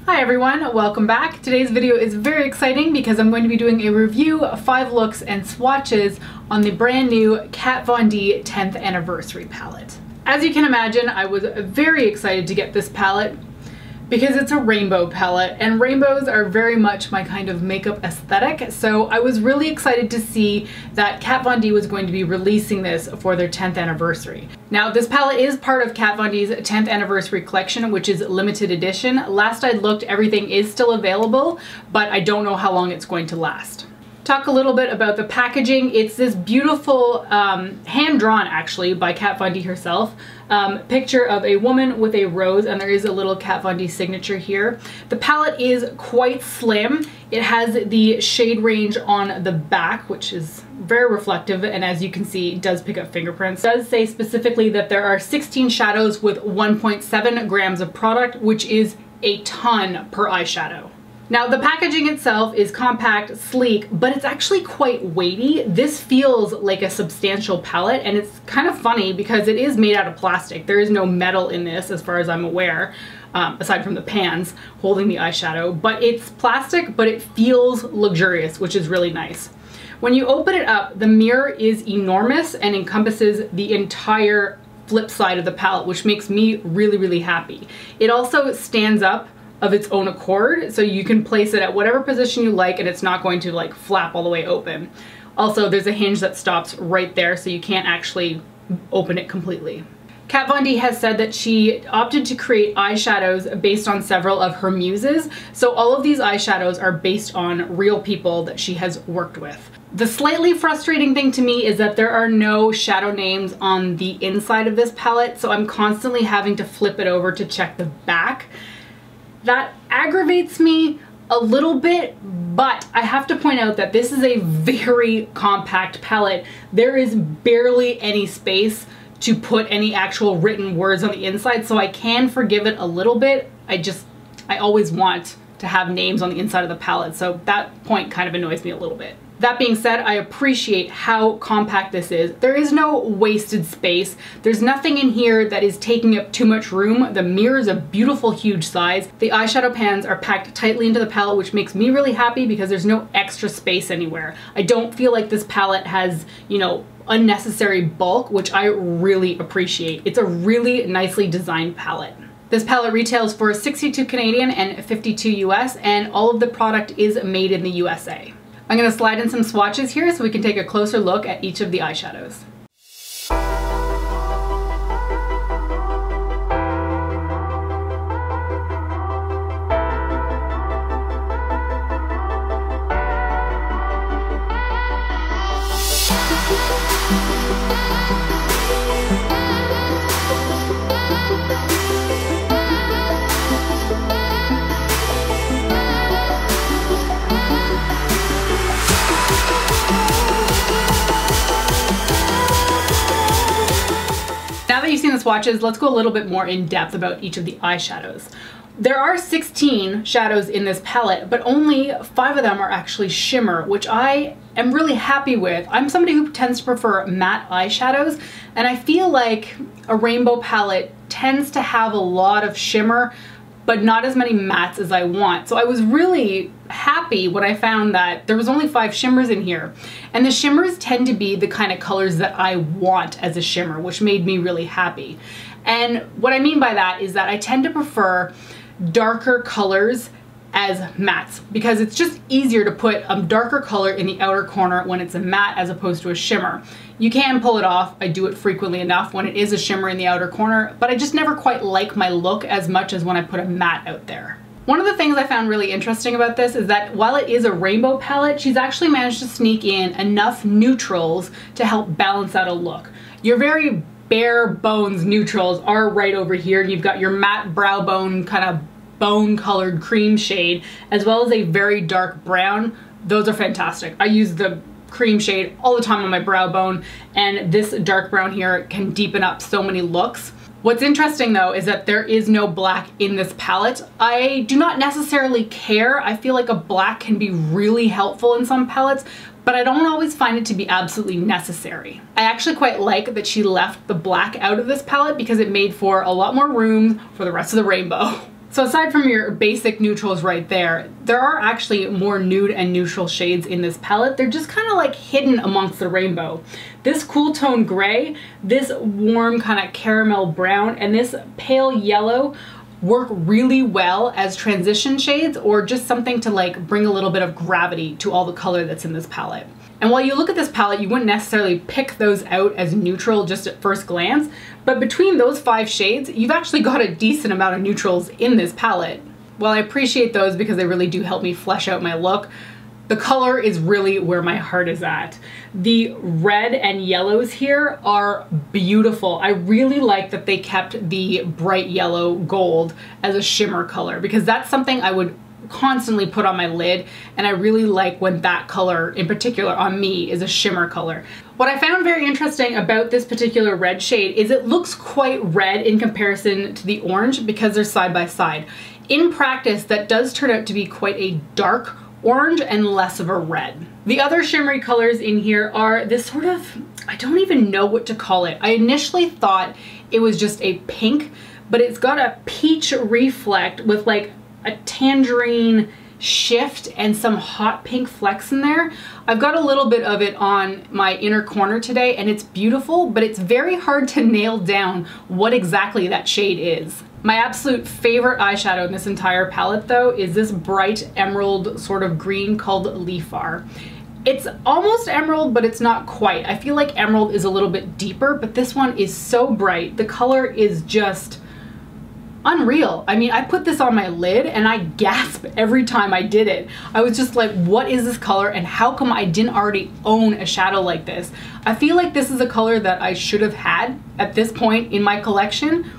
Hi everyone, welcome back. Today's video is very exciting because I'm going to be doing a review of 5 looks and swatches on the brand new Kat Von D 10th Anniversary palette. As you can imagine, I was very excited to get this palette because it's a rainbow palette and rainbows are very much my kind of makeup aesthetic, so I was really excited to see that Kat Von D was going to be releasing this for their 10th anniversary. Now this palette is part of Kat Von D's 10th anniversary collection, which is limited edition. Last I looked, everything is still available, but I don't know how long it's going to last. Talk a little bit about the packaging. It's this beautiful, hand-drawn actually by Kat Von D herself, picture of a woman with a rose, and there is a little Kat Von D signature here. The palette is quite slim. It has the shade range on the back, which is very reflective, and as you can see, it does pick up fingerprints. It does say specifically that there are 16 shadows with 1.7 grams of product, which is a ton per eyeshadow. Now the packaging itself is compact, sleek, but it's actually quite weighty. This feels like a substantial palette, and it's kind of funny because it is made out of plastic. There is no metal in this as far as I'm aware, aside from the pans holding the eyeshadow, but it's plastic, but it feels luxurious, which is really nice. When you open it up, the mirror is enormous and encompasses the entire flip side of the palette, which makes me really, really happy. It also stands up of its own accord, so you can place it at whatever position you like and it's not going to like flap all the way open. Also, there's a hinge that stops right there, so you can't actually open it completely. Kat Von D has said that she opted to create eyeshadows based on several of her muses, so all of these eyeshadows are based on real people that she has worked with. The slightly frustrating thing to me is that there are no shadow names on the inside of this palette, so I'm constantly having to flip it over to check the back. That aggravates me a little bit, but I have to point out that this is a very compact palette. There is barely any space to put any actual written words on the inside, so I can forgive it a little bit. I always want to have names on the inside of the palette, so that point kind of annoys me a little bit. That being said, I appreciate how compact this is. There is no wasted space. There's nothing in here that is taking up too much room. The mirror is a beautiful, huge size. The eyeshadow pans are packed tightly into the palette, which makes me really happy because there's no extra space anywhere. I don't feel like this palette has, you know, unnecessary bulk, which I really appreciate. It's a really nicely designed palette. This palette retails for 62 Canadian and 52 US, and all of the product is made in the USA. I'm going to slide in some swatches here so we can take a closer look at each of the eyeshadows. Now that you've seen the swatches, let's go a little bit more in depth about each of the eyeshadows. There are 16 shadows in this palette, but only 5 of them are actually shimmer, which I am really happy with. I'm somebody who tends to prefer matte eyeshadows, and I feel like a rainbow palette tends to have a lot of shimmer, but not as many mattes as I want. So I was really happy when I found that there was only 5 shimmers in here. And the shimmers tend to be the kind of colors that I want as a shimmer, which made me really happy. And what I mean by that is that I tend to prefer darker colors as mattes because it's just easier to put a darker color in the outer corner when it's a matte as opposed to a shimmer. You can pull it off. I do it frequently enough when it is a shimmer in the outer corner, but I just never quite like my look as much as when I put a matte out there. One of the things I found really interesting about this is that while it is a rainbow palette, she's actually managed to sneak in enough neutrals to help balance out a look. Your very bare bones neutrals are right over here, and you've got your matte brow bone kind of bone colored cream shade, as well as a very dark brown. Those are fantastic. I use the cream shade all the time on my brow bone, and this dark brown here can deepen up so many looks. What's interesting though is that there is no black in this palette. I do not necessarily care. I feel like a black can be really helpful in some palettes, but I don't always find it to be absolutely necessary. I actually quite like that she left the black out of this palette because it made for a lot more room for the rest of the rainbow. So aside from your basic neutrals right there are actually more nude and neutral shades in this palette. They're just kind of like hidden amongst the rainbow. This cool tone gray, this warm kind of caramel brown, and this pale yellow work really well as transition shades or just something to like bring a little bit of gravity to all the color that's in this palette. And while you look at this palette, you wouldn't necessarily pick those out as neutral just at first glance, but between those 5 shades, you've actually got a decent amount of neutrals in this palette. While I appreciate those because they really do help me flesh out my look, the color is really where my heart is at. The red and yellows here are beautiful. I really like that they kept the bright yellow gold as a shimmer color because that's something I would constantly put on my lid, and I really like when that color in particular on me is a shimmer color. What I found very interesting about this particular red shade is it looks quite red in comparison to the orange because they're side by side. In practice, that does turn out to be quite a dark orange and less of a red. The other shimmery colors in here are this sort of, I don't even know what to call it. I initially thought it was just a pink, but it's got a peach reflect with like a tangerine shift and some hot pink flecks in there. I've got a little bit of it on my inner corner today and it's beautiful, but it's very hard to nail down what exactly that shade is. My absolute favorite eyeshadow in this entire palette though is this bright emerald sort of green called Leafar. It's almost emerald, but it's not quite. I feel like emerald is a little bit deeper, but this one is so bright. The color is just unreal. I mean, I put this on my lid and I gasped every time I did it. I was just like, what is this color and how come I didn't already own a shadow like this? I feel like this is a color that I should have had at this point in my collection,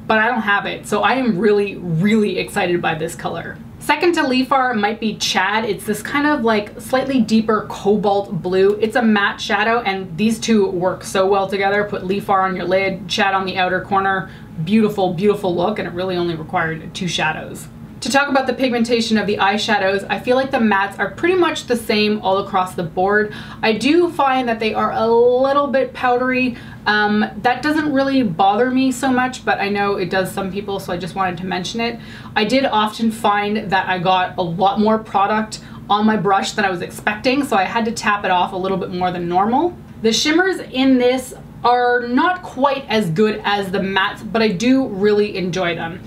but I don't have it. So I am really, really excited by this color. Second to Leafar might be Chad. It's this kind of like slightly deeper cobalt blue. It's a matte shadow and these two work so well together. Put Leafar on your lid, Chad on the outer corner. Beautiful, beautiful look, and it really only required 2 shadows. To talk about the pigmentation of the eyeshadows, I feel like the mattes are pretty much the same all across the board. I do find that they are a little bit powdery. That doesn't really bother me so much, but I know it does some people, so I just wanted to mention it. I did often find that I got a lot more product on my brush than I was expecting, so I had to tap it off a little bit more than normal. The shimmers in this are not quite as good as the mattes, but I do really enjoy them.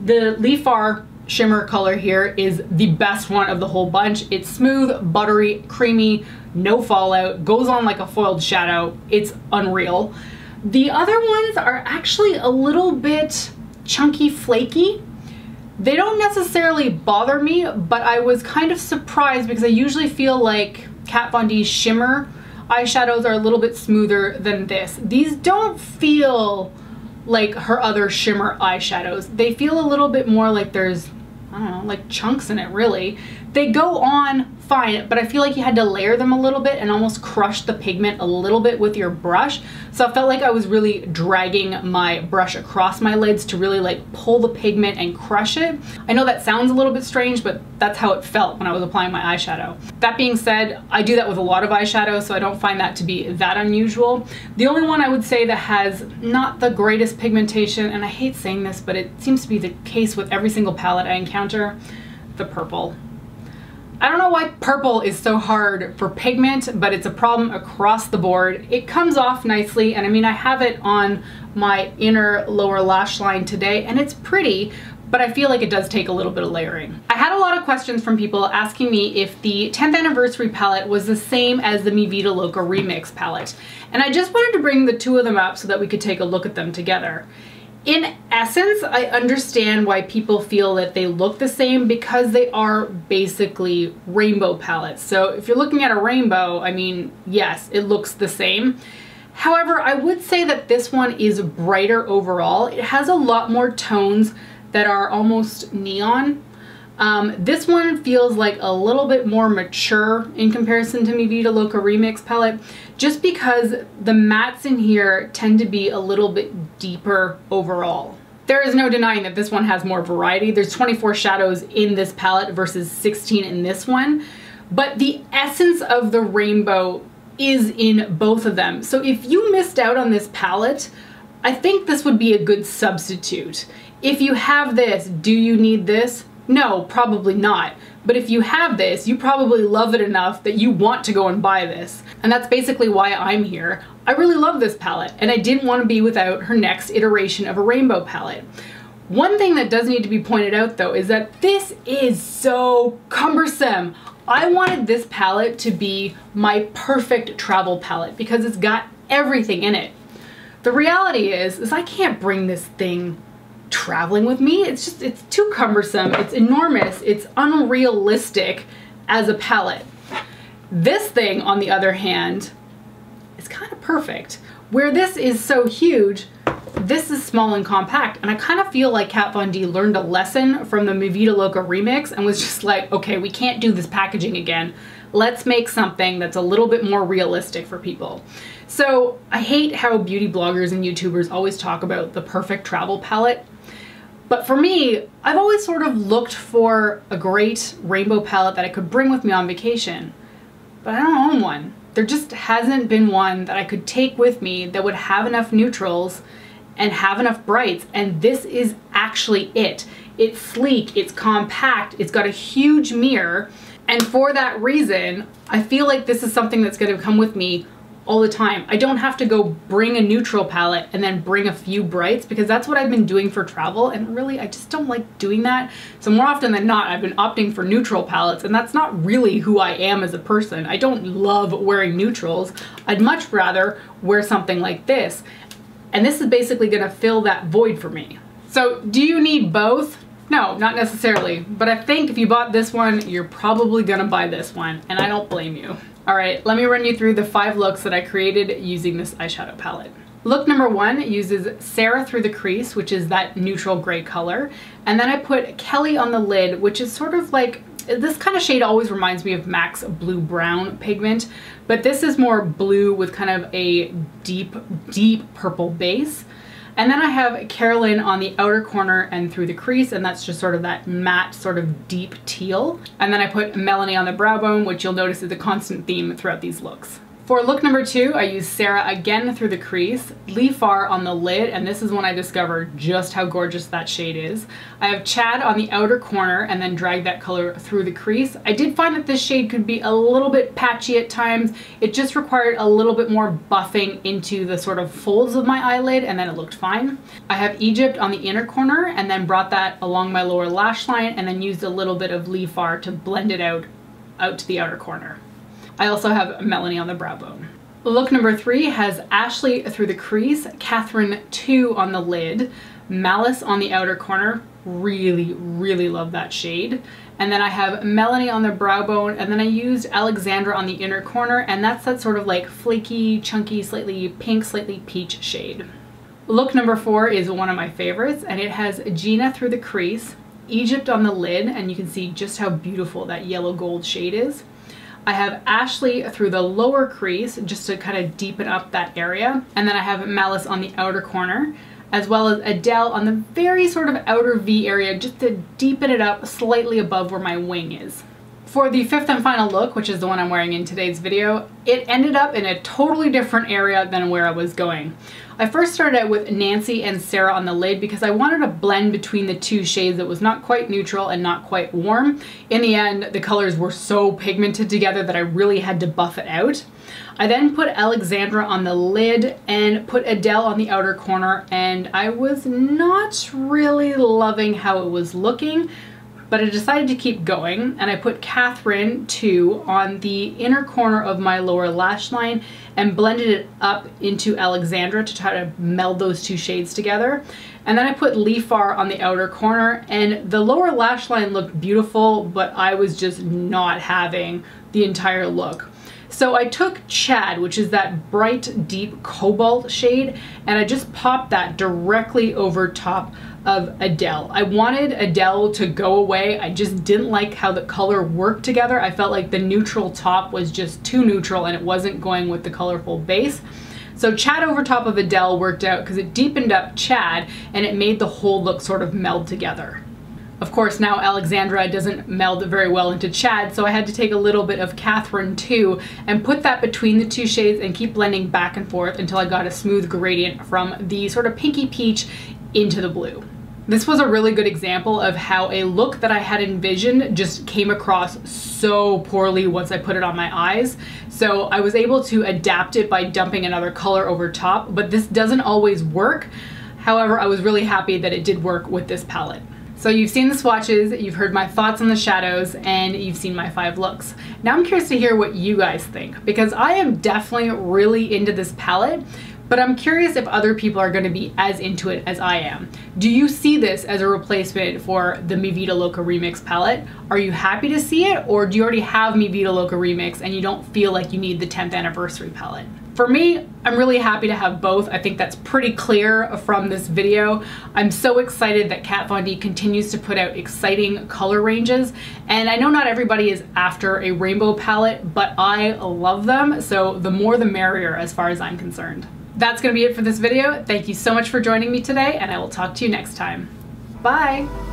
The Leafar shimmer color here is the best one of the whole bunch. It's smooth, buttery, creamy, no fallout, goes on like a foiled shadow. It's unreal. The other ones are actually a little bit chunky, flaky. They don't necessarily bother me, but I was kind of surprised because I usually feel like Kat Von D's shimmer eyeshadows are a little bit smoother than this. These don't feel like her other shimmer eyeshadows. They feel a little bit more like there's, I don't know, like chunks in it really. They go on fine, but I feel like you had to layer them a little bit and almost crush the pigment a little bit with your brush. So I felt like I was really dragging my brush across my lids to really like pull the pigment and crush it. I know that sounds a little bit strange, but that's how it felt when I was applying my eyeshadow. That being said, I do that with a lot of eyeshadow, so I don't find that to be that unusual. The only one I would say that has not the greatest pigmentation, and I hate saying this, but it seems to be the case with every single palette I encounter, the purple. I don't know why purple is so hard for pigment, but it's a problem across the board. It comes off nicely, and I mean, I have it on my inner lower lash line today, and it's pretty, but I feel like it does take a little bit of layering. I had a lot of questions from people asking me if the 10th anniversary palette was the same as the Mi Vida Loca Remix palette, and I just wanted to bring the two of them up so that we could take a look at them together. In essence, I understand why people feel that they look the same because they are basically rainbow palettes. So if you're looking at a rainbow, I mean, yes, it looks the same. However, I would say that this one is brighter overall. It has a lot more tones that are almost neon. This one feels like a little bit more mature in comparison to Mi Vida Loca Remix palette, just because the mattes in here tend to be a little bit deeper overall. There is no denying that this one has more variety. There's 24 shadows in this palette versus 16 in this one, but the essence of the rainbow is in both of them. So if you missed out on this palette, I think this would be a good substitute. If you have this, do you need this? No, probably not. But if you have this, you probably love it enough that you want to go and buy this. And that's basically why I'm here. I really love this palette, and I didn't want to be without her next iteration of a rainbow palette. One thing that does need to be pointed out though is that this is so cumbersome. I wanted this palette to be my perfect travel palette because it's got everything in it. The reality is I can't bring this thing traveling with me. It's too cumbersome. It's enormous. It's unrealistic as a palette. This thing, on the other hand, is kind of perfect. Where this is so huge, this is small and compact, and I kind of feel like Kat Von D learned a lesson from the Mi Vida Loca remix and was just like, okay, we can't do this packaging again. Let's make something that's a little bit more realistic for people. So I hate how beauty bloggers and YouTubers always talk about the perfect travel palette. But for me, I've always sort of looked for a great rainbow palette that I could bring with me on vacation. But I don't own one. There just hasn't been one that I could take with me that would have enough neutrals and have enough brights, and this is actually it. It's sleek, it's compact, it's got a huge mirror, and for that reason, I feel like this is something that's gonna come with me all the time. I don't have to go bring a neutral palette and then bring a few brights, because that's what I've been doing for travel, and really I just don't like doing that. So more often than not, I've been opting for neutral palettes, and that's not really who I am as a person. I don't love wearing neutrals. I'd much rather wear something like this. And this is basically gonna fill that void for me. So do you need both? No, not necessarily. But I think if you bought this one, you're probably gonna buy this one, and I don't blame you. All right, let me run you through the 5 looks that I created using this eyeshadow palette. Look number 1 uses Sarah Through the Crease, which is that neutral gray color. And then I put Kelly on the lid, which is sort of like, this kind of shade always reminds me of MAC's Blue Brown pigment, but this is more blue with kind of a deep, deep purple base. And then I have Carolyn on the outer corner and through the crease, and that's just sort of that matte, sort of deep teal. And then I put Melanie on the brow bone, which you'll notice is a constant theme throughout these looks. For look number 2, I use Sarah again through the crease, Lee Far on the lid, and this is when I discovered just how gorgeous that shade is. I have Chad on the outer corner and then drag that color through the crease. I did find that this shade could be a little bit patchy at times. It just required a little bit more buffing into the sort of folds of my eyelid, and then it looked fine. I have Egypt on the inner corner and then brought that along my lower lash line and then used a little bit of Lee Far to blend it out to the outer corner. I also have Melanie on the brow bone. Look number 3 has Ashley through the crease, Catherine 2 on the lid, Malice on the outer corner. Really, really love that shade. And then I have Melanie on the brow bone, and then I used Alexandra on the inner corner, and that's that sort of like flaky, chunky, slightly pink, slightly peach shade. Look number 4 is one of my favorites, and it has Gina through the crease, Egypt on the lid, and you can see just how beautiful that yellow gold shade is. I have Ashley through the lower crease just to kind of deepen up that area. And then I have Malice on the outer corner, as well as Adele on the very sort of outer V area just to deepen it up slightly above where my wing is. For the 5th and final look, which is the one I'm wearing in today's video, it ended up in a totally different area than where I was going. I first started out with Nancy and Sarah on the lid because I wanted a blend between the 2 shades that was not quite neutral and not quite warm. In the end, the colors were so pigmented together that I really had to buff it out. I then put Alexandra on the lid and put Adele on the outer corner, and I was not really loving how it was looking, but I decided to keep going, and I put Catherine 2 on the inner corner of my lower lash line and blended it up into Alexandra to try to meld those 2 shades together. And then I put Lee Far on the outer corner, and the lower lash line looked beautiful, but I was just not having the entire look. So I took Chad, which is that bright, deep cobalt shade, and I just popped that directly over top of Adele. I wanted Adele to go away. I just didn't like how the color worked together. I felt like the neutral top was just too neutral and it wasn't going with the colorful base. So Chad over top of Adele worked out because it deepened up Chad and it made the whole look sort of meld together. Of course, now Alexandra doesn't meld very well into Chad, so I had to take a little bit of Catherine 2 and put that between the 2 shades and keep blending back and forth until I got a smooth gradient from the sort of pinky peach into the blue. This was a really good example of how a look that I had envisioned just came across so poorly once I put it on my eyes. So I was able to adapt it by dumping another color over top, but this doesn't always work. However, I was really happy that it did work with this palette. So you've seen the swatches, you've heard my thoughts on the shadows, and you've seen my 5 looks. Now I'm curious to hear what you guys think, because I am definitely really into this palette, but I'm curious if other people are going to be as into it as I am. Do you see this as a replacement for the Mi Vida Loca Remix palette? Are you happy to see it, or do you already have Mi Vida Loca Remix and you don't feel like you need the 10th anniversary palette? For me, I'm really happy to have both. I think that's pretty clear from this video. I'm so excited that Kat Von D continues to put out exciting color ranges, and I know not everybody is after a rainbow palette, but I love them, so the more the merrier as far as I'm concerned. That's gonna be it for this video. Thank you so much for joining me today, and I will talk to you next time. Bye!